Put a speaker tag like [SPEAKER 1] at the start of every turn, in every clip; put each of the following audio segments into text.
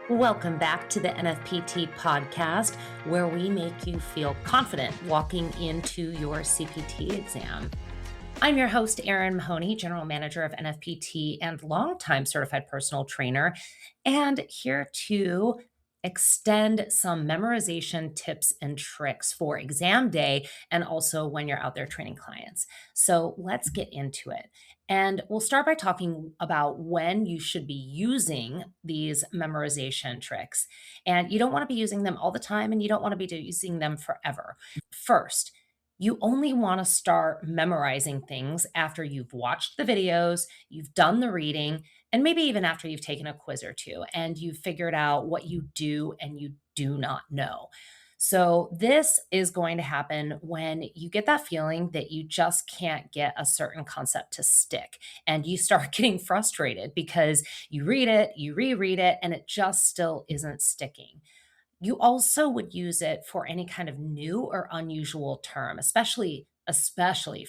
[SPEAKER 1] Welcome back to the NFPT podcast, where we make you feel confident walking into your CPT exam. I'm your host, Erin Mahoney, General Manager of NFPT and longtime certified personal trainer, and here to extend some memorization tips and tricks for exam day and also when you're out there training clients. So let's get into it. And we'll start by talking about when you should be using these memorization tricks. And you don't want to be using them all the time, and you don't want to be using them forever. First, you only want to start memorizing things after you've watched the videos, you've done the reading, and maybe even after you've taken a quiz or two and you've figured out what you do and you do not know. So, this is going to happen when you get that feeling that you just can't get a certain concept to stick and you start getting frustrated because you read it, you reread it, and it just still isn't sticking. You also would use it for any kind of new or unusual term, especially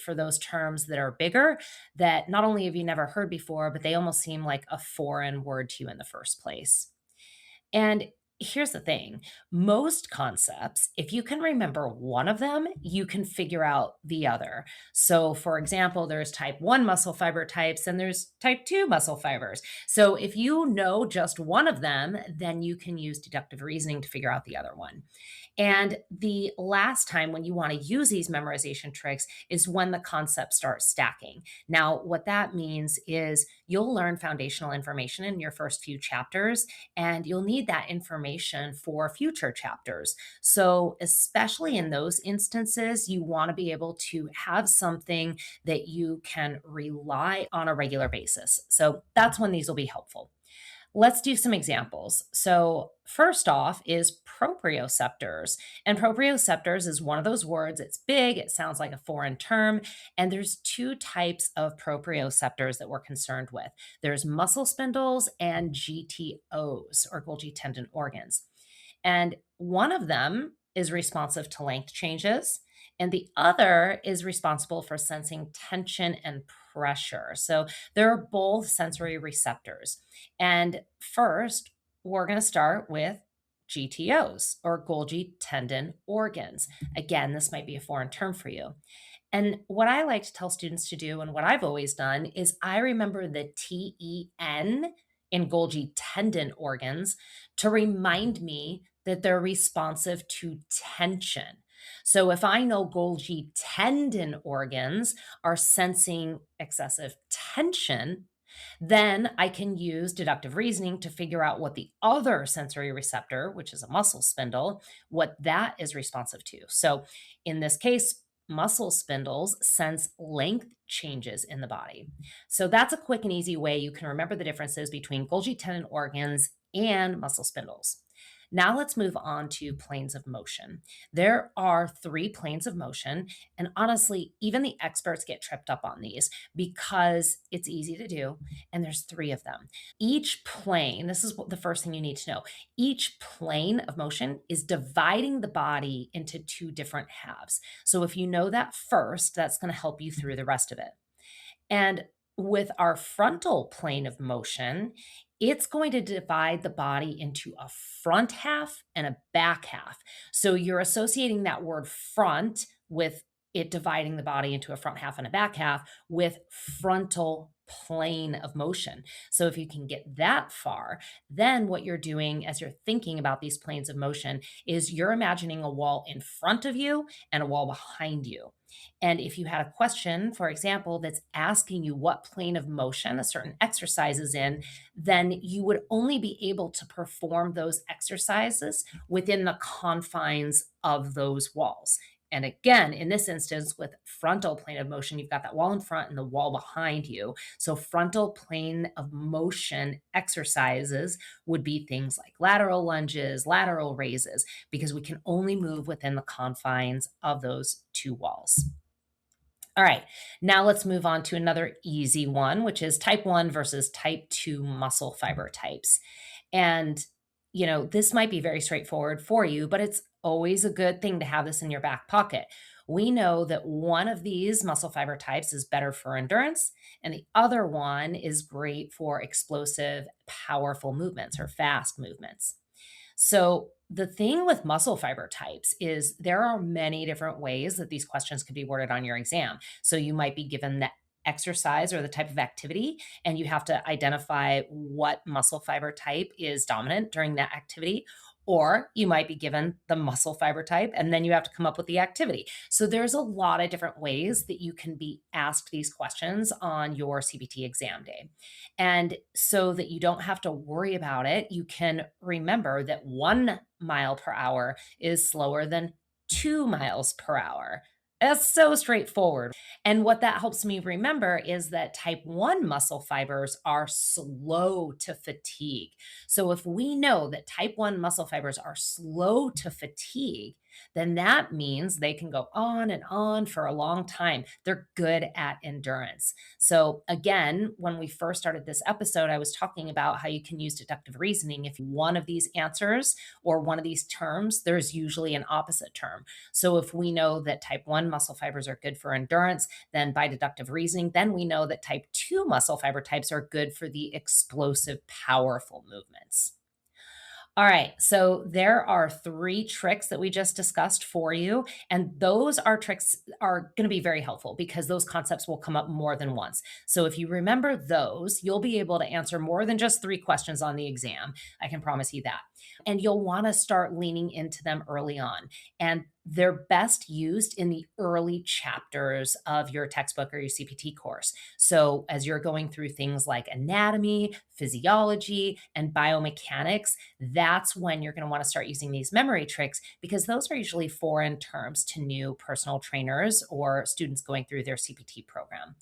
[SPEAKER 1] for those terms that are bigger that not only have you never heard before, but they almost seem like a foreign word to you in the first place. And here's the thing, most concepts, if you can remember one of them, you can figure out the other. So, for example, there's type 1 muscle fiber types and there's type 2 muscle fibers. So, if you know just one of them, then you can use deductive reasoning to figure out the other one. And the last time when you want to use these memorization tricks is when the concepts start stacking. Now, what that means is you'll learn foundational information in your first few chapters, and you'll need that information for future chapters. So, especially in those instances, you want to be able to have something that you can rely on a regular basis. So, that's when these will be helpful. Let's do some examples. So, first off is proprioceptors. And proprioceptors is one of those words. It's big, it sounds like a foreign term. And there's two types of proprioceptors that we're concerned with there's muscle spindles and GTOs, or Golgi tendon organs. And one of them is responsive to length changes, and the other is responsible for sensing tension and pressure. So they're both sensory receptors. And first, we're going to start with GTOs, or Golgi tendon organs. Again, this might be a foreign term for you. And what I like to tell students to do, and what I've always done, is I remember the TEN in Golgi tendon organs to remind me that they're responsive to tension. So if I know Golgi tendon organs are sensing excessive tension, then I can use deductive reasoning to figure out what the other sensory receptor, which is a muscle spindle, what that is responsive to. So in this case, muscle spindles sense length changes in the body. So that's a quick and easy way you can remember the differences between Golgi tendon organs and muscle spindles. Now let's move on to planes of motion. There are three planes of motion, and honestly, even the experts get tripped up on these because it's easy to do, and there's three of them. Each plane, this is the first thing you need to know, each plane of motion is dividing the body into two different halves. So if you know that first, that's going to help you through the rest of it. And with our frontal plane of motion, it's going to divide the body into a front half and a back half. So you're associating that word front with it dividing the body into a front half and a back half with frontal plane of motion. So if you can get that far, then what you're doing as you're thinking about these planes of motion is you're imagining a wall in front of you and a wall behind you. And if you had a question, for example, that's asking you what plane of motion a certain exercise is in, then you would only be able to perform those exercises within the confines of those walls. And again, in this instance, with frontal plane of motion, you've got that wall in front and the wall behind you. So, frontal plane of motion exercises would be things like lateral lunges, lateral raises, because we can only move within the confines of those two walls. All right, now let's move on to another easy one, which is type 1 versus type 2 muscle fiber types. And, this might be very straightforward for you, but it's always a good thing to have this in your back pocket. We know that one of these muscle fiber types is better for endurance, and the other one is great for explosive, powerful movements or fast movements. So, the thing with muscle fiber types is there are many different ways that these questions could be worded on your exam. So, you might be given the exercise or the type of activity, and you have to identify what muscle fiber type is dominant during that activity. Or you might be given the muscle fiber type, and then you have to come up with the activity. So, there's a lot of different ways that you can be asked these questions on your CPT exam day. And so that you don't have to worry about it, you can remember that 1 mile per hour is slower than 2 miles per hour. That's so straightforward. And what that helps me remember is that type 1 muscle fibers are slow to fatigue. So if we know that type 1 muscle fibers are slow to fatigue, then that means they can go on and on for a long time. They're good at endurance. So, again, when we first started this episode, I was talking about how you can use deductive reasoning. If one of these answers or one of these terms, there's usually an opposite term. So, if we know that type 1 muscle fibers are good for endurance, then by deductive reasoning, then we know that type 2 muscle fiber types are good for the explosive, powerful movements. All right. So there are 3 tricks that we just discussed for you. And those are tricks are going to be very helpful because those concepts will come up more than once. So if you remember those, you'll be able to answer more than just 3 questions on the exam. I can promise you that. And you'll want to start leaning into them early on. And they're best used in the early chapters of your textbook or your CPT course. So as you're going through things like anatomy, physiology, and biomechanics, that's when you're going to want to start using these memory tricks because those are usually foreign terms to new personal trainers or students going through their CPT program.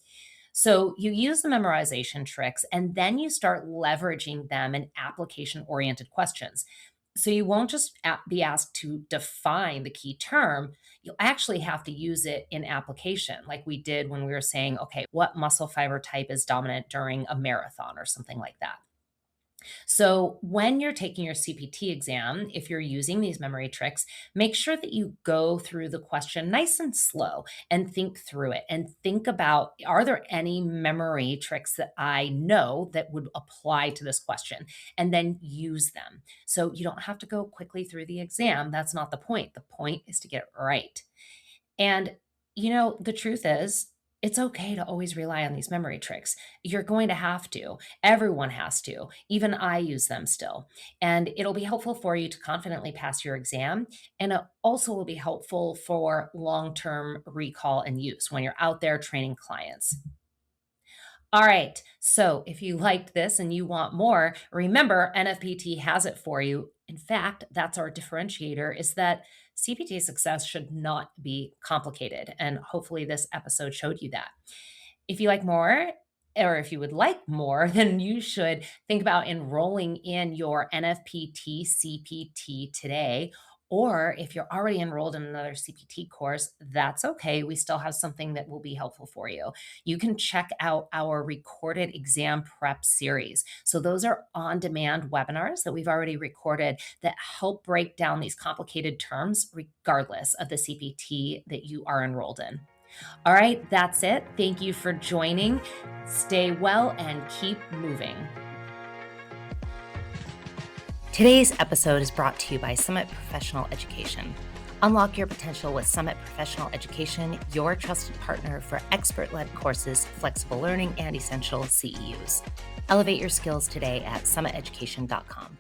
[SPEAKER 1] So you use the memorization tricks and then you start leveraging them in application oriented questions. So you won't just be asked to define the key term, you'll actually have to use it in application, like we did when we were saying, okay, what muscle fiber type is dominant during a marathon or something like that. So, when you're taking your CPT exam, if you're using these memory tricks, make sure that you go through the question nice and slow and think through it and think about are there any memory tricks that I know that would apply to this question? And then use them. So, you don't have to go quickly through the exam. That's not the point. The point is to get it right. And, the truth is, it's okay to always rely on these memory tricks. You're going to have to. Everyone has to. Even I use them still. And it'll be helpful for you to confidently pass your exam. And it also will be helpful for long term recall and use when you're out there training clients. All right. So if you liked this and you want more, remember NFPT has it for you. In fact, that's our differentiator is that CPT success should not be complicated. And hopefully this episode showed you that. If you like more, or if you would like more, then you should think about enrolling in your NFPT CPT today. Or if you're already enrolled in another CPT course, that's okay. We still have something that will be helpful for you. You can check out our recorded exam prep series. So, those are on demand webinars that we've already recorded that help break down these complicated terms, regardless of the CPT that you are enrolled in. All right, that's it. Thank you for joining. Stay well and keep moving. Today's episode is brought to you by Summit Professional Education. Unlock your potential with Summit Professional Education, your trusted partner for expert-led courses, flexible learning, and essential CEUs. Elevate your skills today at summiteducation.com.